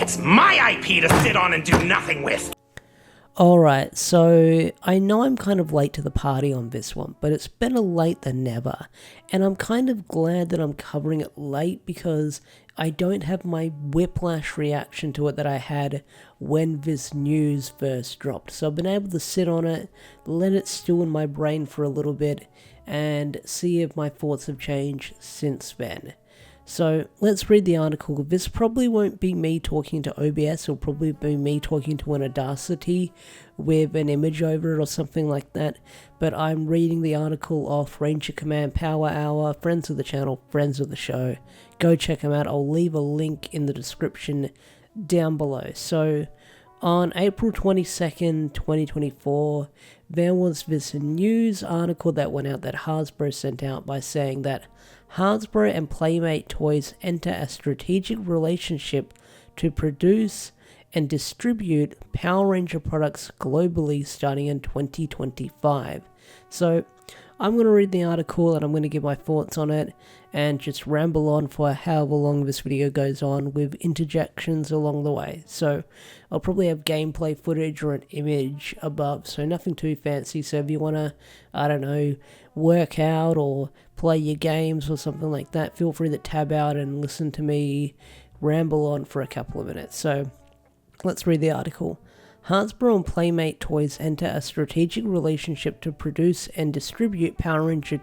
It's my IP to sit on and do nothing with. Alright, so I know I'm kind of late to the party on this one, but it's better late than never, and I'm kind of glad that I'm covering it late because I don't have my whiplash reaction to it that I had when this news first dropped. So I've been able to sit on it, let it stew in my brain for a little bit, and see if my thoughts have changed since then. So let's read the article. This probably won't be me talking to OBS, it'll probably be me talking to an Audacity with an image over it or something like that, but I'm reading the article off Ranger Command Power Hour, friends of the channel, friends of the show. Go check them out, I'll leave a link in the description down below. So on April 22nd, 2024, there was this news article that went out that Hasbro sent out by saying that Hasbro and Playmate Toys enter a strategic relationship to produce and distribute Power Ranger products globally starting in 2025. So I'm going to read the article and I'm going to give my thoughts on it and just ramble on for however long this video goes on with interjections along the way. So I'll probably have gameplay footage or an image above, so nothing too fancy. So if you want to, I don't know, work out or play your games or something like that, feel free to tab out and listen to me ramble on for a couple of minutes. So let's read the article. Hasbro and Playmate Toys enter a strategic relationship to produce and distribute Power Ranger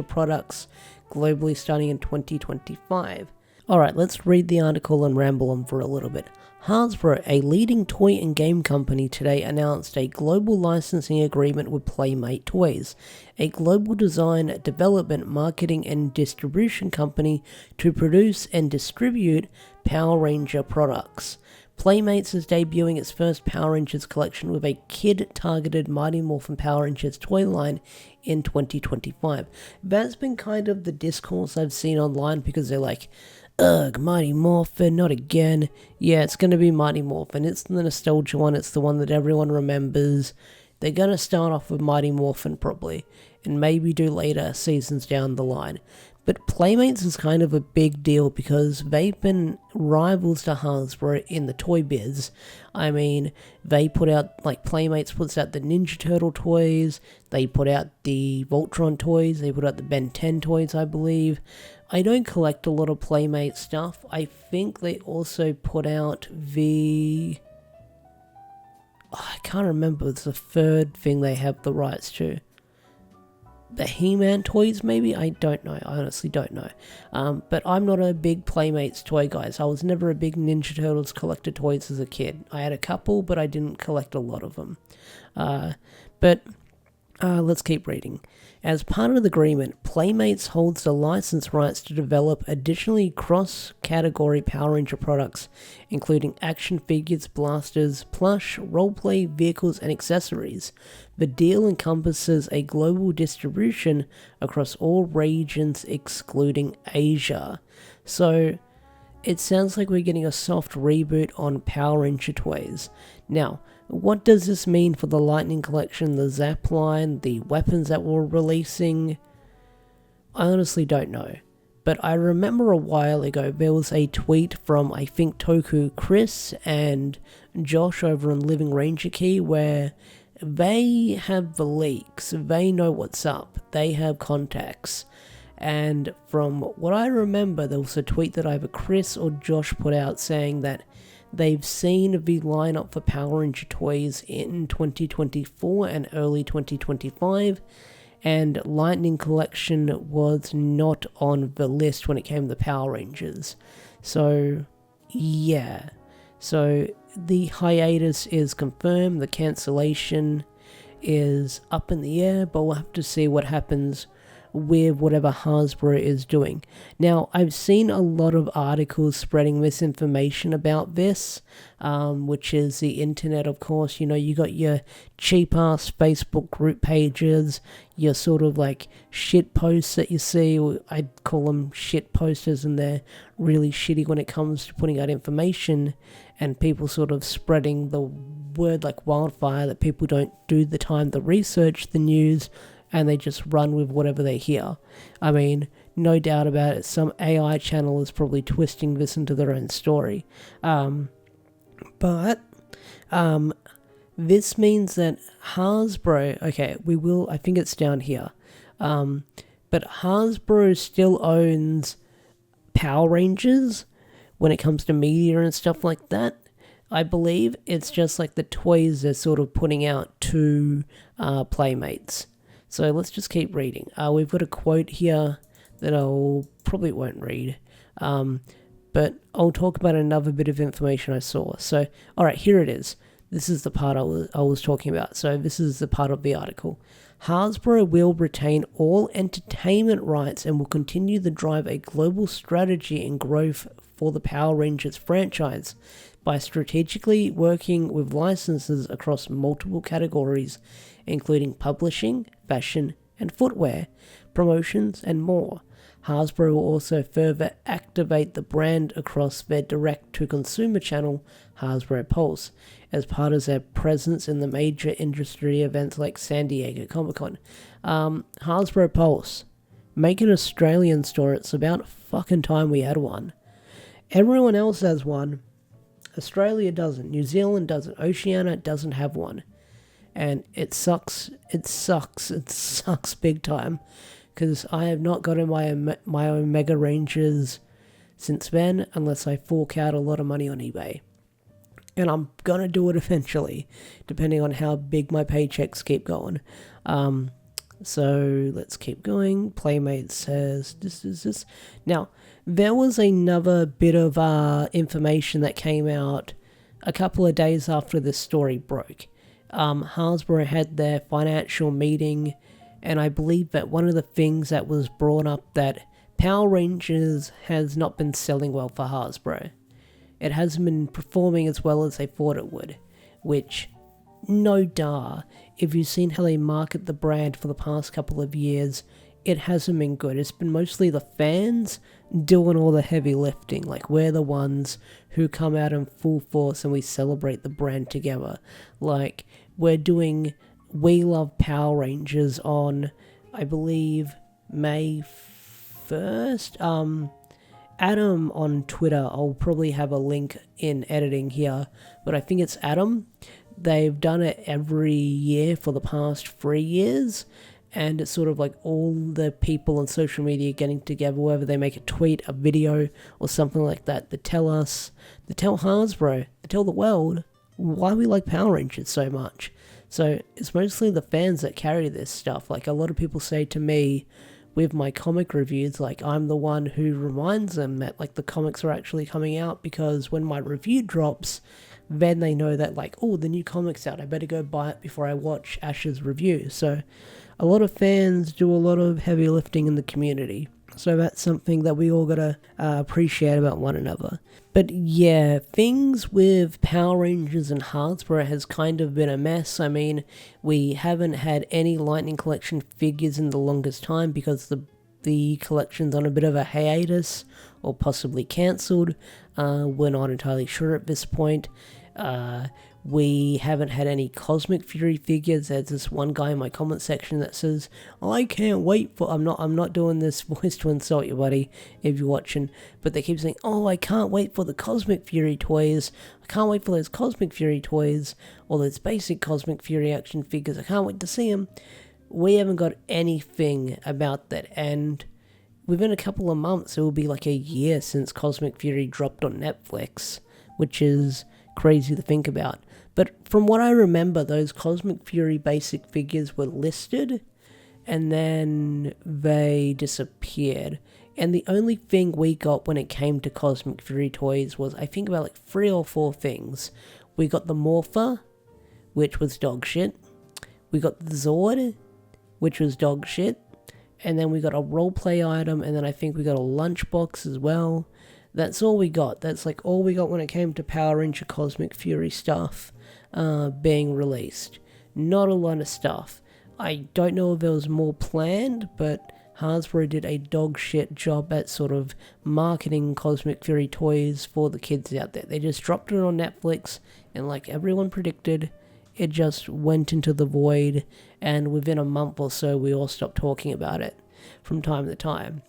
products globally starting in 2025. Alright, let's read the article and ramble on for a little bit. Hasbro, a leading toy and game company, today announced a global licensing agreement with Playmate Toys, a global design, development, marketing, and distribution company to produce and distribute Power Ranger products. Playmates is debuting its first Power Rangers collection with a kid-targeted Mighty Morphin Power Rangers toy line in 2025. That's been kind of the discourse I've seen online because they're like, ugh, Mighty Morphin, not again. Yeah, it's going to be Mighty Morphin. It's the nostalgia one, it's the one that everyone remembers. They're going to start off with Mighty Morphin probably, and maybe do later seasons down the line. But Playmates is kind of a big deal because they've been rivals to Hasbro in the toy biz. I mean, they put out, like Playmates puts out the Ninja Turtle toys, they put out the Voltron toys, they put out the Ben 10 toys, I believe. I don't collect a lot of Playmate stuff. I think they also put out the... I can't remember, it's the third thing they have the rights to. The He-Man toys, maybe? I don't know. I honestly don't know. But I'm not a big Playmates toy guy. I was never a big Ninja Turtles collector toys as a kid. I had a couple, but I didn't collect a lot of them. Let's keep reading. As part of the agreement, Playmates holds the license rights to develop additionally cross-category Power Ranger products, including action figures, blasters, plush, roleplay, vehicles, and accessories. The deal encompasses a global distribution across all regions excluding Asia. So, it sounds like we're getting a soft reboot on Power Ranger toys. Now, what does this mean for the Lightning Collection, the Zap line, the weapons that we're releasing? I honestly don't know. But I remember a while ago there was a tweet from, I think, Toku Chris and Josh over on Living Ranger Key where they have the leaks, they know what's up, they have contacts. And from what I remember, there was a tweet that either Chris or Josh put out saying that they've seen the lineup for Power Ranger toys in 2024 and early 2025, and Lightning Collection was not on the list when it came to Power Rangers. So, yeah. So, the hiatus is confirmed, the cancellation is up in the air, but we'll have to see what happens with whatever Hasbro is doing. Now, I've seen a lot of articles spreading misinformation about this, which is the internet, of course. You know, you got your cheap-ass Facebook group pages, your sort of like shit posts that you see. I'd call them shit posters, and they're really shitty when it comes to putting out information, and people sort of spreading the word like wildfire that people don't do the time to research the news, and they just run with whatever they hear. I mean, no doubt about it, some AI channel is probably twisting this into their own story. But this means that Hasbro, okay, I think it's down here, but Hasbro still owns Power Rangers when it comes to media and stuff like that. I believe it's just like the toys they're sort of putting out to Playmates. So let's just keep reading. We've got a quote here that I'll probably won't read, but I'll talk about another bit of information I saw. So, alright, here it is. This is the part I was talking about. So this is the part of the article. Hasbro will retain all entertainment rights and will continue to drive a global strategy and growth for the Power Rangers franchise by strategically working with licenses across multiple categories, including publishing, fashion, and footwear, promotions, and more. Hasbro will also further activate the brand across their direct-to-consumer channel, Hasbro Pulse, as part of their presence in the major industry events like San Diego Comic-Con. Hasbro Pulse. Make an Australian store. It's about fucking time we had one. Everyone else has one. Australia doesn't. New Zealand doesn't. Oceania doesn't have one. And it sucks. It sucks. It sucks big time. Because I have not gotten my own Mega Rangers since then, unless I fork out a lot of money on eBay. And I'm gonna do it eventually, depending on how big my paychecks keep going. So let's keep going. Playmates says this. Now, there was another bit of information that came out a couple of days after this story broke. Hasbro had their financial meeting, and I believe that one of the things that was brought up that Power Rangers has not been selling well for Hasbro. It hasn't been performing as well as they thought it would, which, no duh, if you've seen how they market the brand for the past couple of years, it hasn't been good. It's been mostly the fans doing all the heavy lifting. Like, we're the ones who come out in full force and we celebrate the brand together. Like, we're doing We Love Power Rangers on, I believe, May 1st. Adam on Twitter, I'll probably have a link in editing here, but I think it's Adam. They've done it every year for the past 3 years, and it's sort of like all the people on social media getting together, whether they make a tweet, a video, or something like that, that tell Hasbro, they tell the world why we like Power Rangers so much. So it's mostly the fans that carry this stuff. Like, a lot of people say to me with my comic reviews, like, I'm the one who reminds them that, like, the comics are actually coming out, because when my review drops, then they know that, like, oh, the new comic's out, I better go buy it before I watch Ash's review. So a lot of fans do a lot of heavy lifting in the community. So that's something that we all gotta appreciate about one another. But yeah, things with Power Rangers and Hasbro has kind of been a mess. I mean, we haven't had any Lightning Collection figures in the longest time because the collection's on a bit of a hiatus, or possibly cancelled. We're not entirely sure at this point. We haven't had any Cosmic Fury figures. There's this one guy in my comment section that says, I can't wait for... I'm not doing this voice to insult you, buddy, if you're watching, but they keep saying, oh, I can't wait for the Cosmic Fury toys. I can't wait for those Cosmic Fury toys, or those basic Cosmic Fury action figures. I can't wait to see them. We haven't got anything about that, and within a couple of months, it will be like a year since Cosmic Fury dropped on Netflix, which is crazy to think about. But from what I remember, those Cosmic Fury basic figures were listed, and then they disappeared. And the only thing we got when it came to Cosmic Fury toys was, I think, about like 3 or 4 things. We got the Morpher, which was dog shit. We got the Zord, which was dog shit. And then we got a roleplay item, and then I think we got a lunchbox as well. That's all we got. That's like all we got when it came to Power Ranger Cosmic Fury stuff being released. Not a lot of stuff. I don't know if there was more planned, but Hasbro did a dog shit job at sort of marketing Cosmic Fury toys for the kids out there. They just dropped it on Netflix, and like everyone predicted, it just went into the void, and within a month or so we all stopped talking about it from time to time.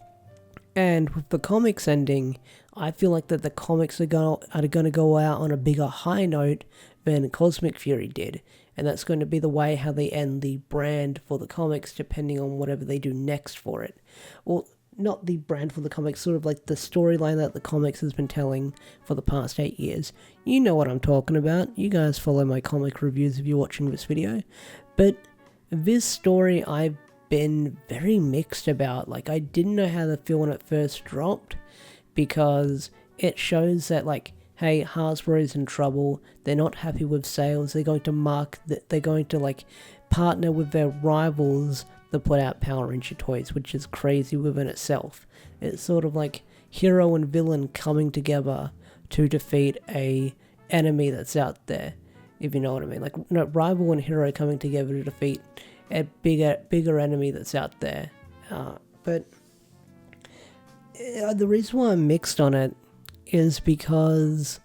And with the comics ending, I feel like that the comics are gonna go out on a bigger high note than Cosmic Fury did. And that's going to be the way how they end the brand for the comics, depending on whatever they do next for it. Well, not the brand for the comics, sort of like the storyline that the comics has been telling for the past 8 years. You know what I'm talking about. You guys follow my comic reviews if you're watching this video. But this story I've been very mixed about. Like, I didn't know how to feel when it first dropped, because it shows that, like, hey, Hasbro's in trouble, they're not happy with sales, they're going to like partner with their rivals that put out Power Ranger toys, which is crazy within itself. It's sort of like hero and villain coming together to defeat a enemy that's out there, if you know what I mean. Like, no, rival and hero coming together to defeat a bigger enemy that's out there. But the reason why I'm mixed on it is because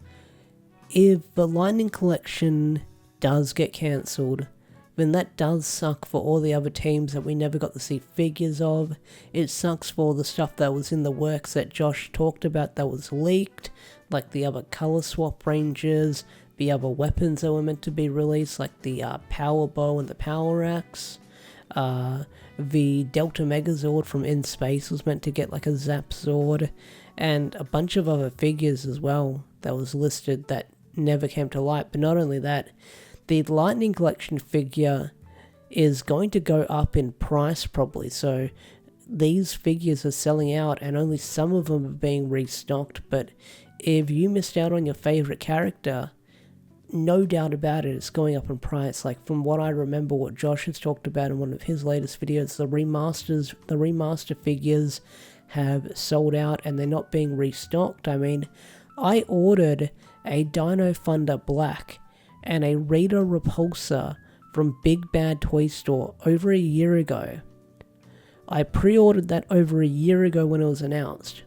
if the Lightning Collection does get cancelled, then that does suck for all the other teams that we never got to see figures of. It sucks for the stuff that was in the works that Josh talked about that was leaked, like the other color swap Rangers, the other weapons that were meant to be released, like the Power Bow and the Power Axe. The Delta Megazord from In Space was meant to get like a Zap Sword, and a bunch of other figures as well that was listed that never came to light. But not only that, the Lightning Collection figure is going to go up in price probably, so these figures are selling out and only some of them are being restocked. But if you missed out on your favorite character, no doubt about it, it's going up in price. Like, from what I remember, what Josh has talked about in one of his latest videos, the remaster figures have sold out and they're not being restocked. I mean, I ordered a Dino Thunder Black and a Raider Repulsor from Big Bad Toy Store over a year ago. I pre-ordered that over a year ago when it was announced.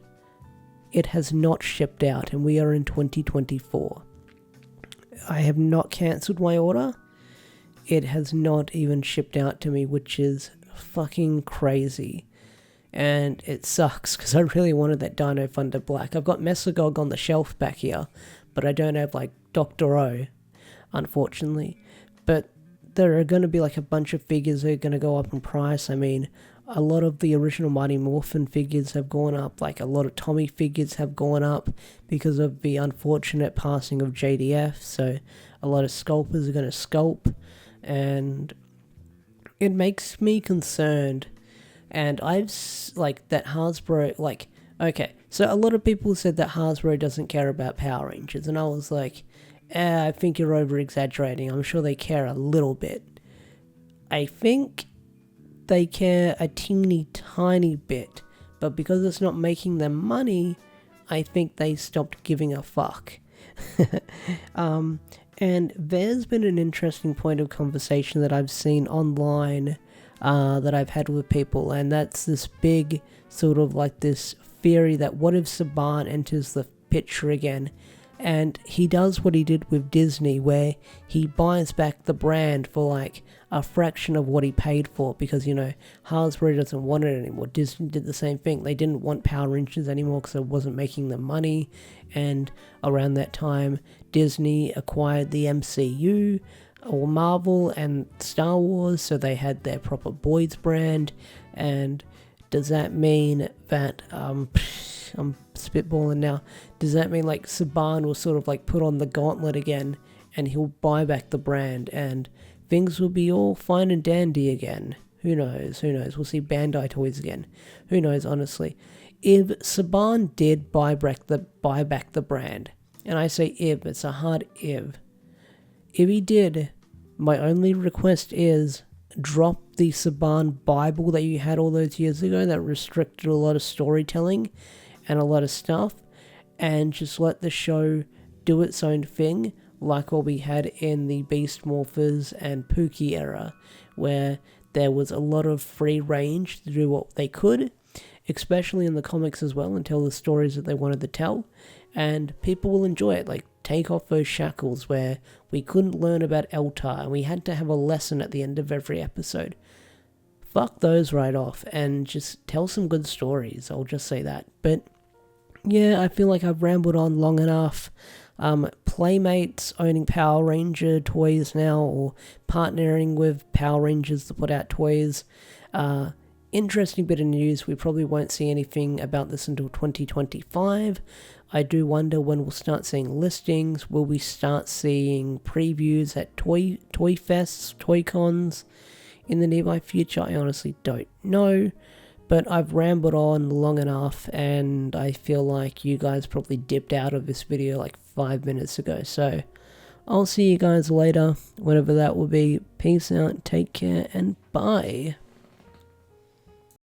It has not shipped out and we are in 2024. I have not cancelled my order. It has not even shipped out to me, which is fucking crazy. And it sucks, because I really wanted that Dino Thunder Black. I've got Mesogog on the shelf back here, but I don't have, like, Dr. O, unfortunately. But there are going to be, like, a bunch of figures that are going to go up in price. I mean, a lot of the original Mighty Morphin figures have gone up, like, a lot of Tommy figures have gone up because of the unfortunate passing of JDF, so a lot of sculptors are going to sculpt, and it makes me concerned. And I've, like, that Hasbro, like, okay, so a lot of people said that Hasbro doesn't care about Power Rangers, and I was like, I think you're over-exaggerating. I'm sure they care a little bit. I think they care a teeny tiny bit, but because it's not making them money, I think they stopped giving a fuck. And there's been an interesting point of conversation that I've seen online that I've had with people, and that's this big sort of like this theory that what if Saban enters the picture again, and he does what he did with Disney, where he buys back the brand for like a fraction of what he paid for, because, you know, Hasbro doesn't want it anymore. Disney did the same thing. They didn't want Power Rangers anymore because it wasn't making them money, and around that time Disney acquired the MCU, or Marvel and Star Wars, so they had their proper boys brand. And does that mean that, I'm spitballing now, does that mean like Saban will sort of like put on the gauntlet again and he'll buy back the brand and things will be all fine and dandy again? Who knows, we'll see Bandai toys again, who knows, honestly. If Saban did buy back the brand, and I say if, it's a hard if he did, my only request is drop the Saban Bible that you had all those years ago that restricted a lot of storytelling and a lot of stuff, and just let the show do its own thing, like what we had in the Beast Morphers and Pookie era, where there was a lot of free range to do what they could, especially in the comics as well, and tell the stories that they wanted to tell, and people will enjoy it. Like, take off those shackles where we couldn't learn about Eltar and we had to have a lesson at the end of every episode. fuck those right off and just tell some good stories. I'll just say that. But yeah, I feel like I've rambled on long enough. Playmates owning Power Ranger toys now, or partnering with Power Rangers to put out toys. Interesting bit of news. We probably won't see anything about this until 2025. I do wonder when we'll start seeing listings. Will we start seeing previews at toy fests, toy cons in the nearby future? I honestly don't know. But I've rambled on long enough, and I feel like you guys probably dipped out of this video like 5 minutes ago. So I'll see you guys later, whenever that will be. Peace out, take care, and bye.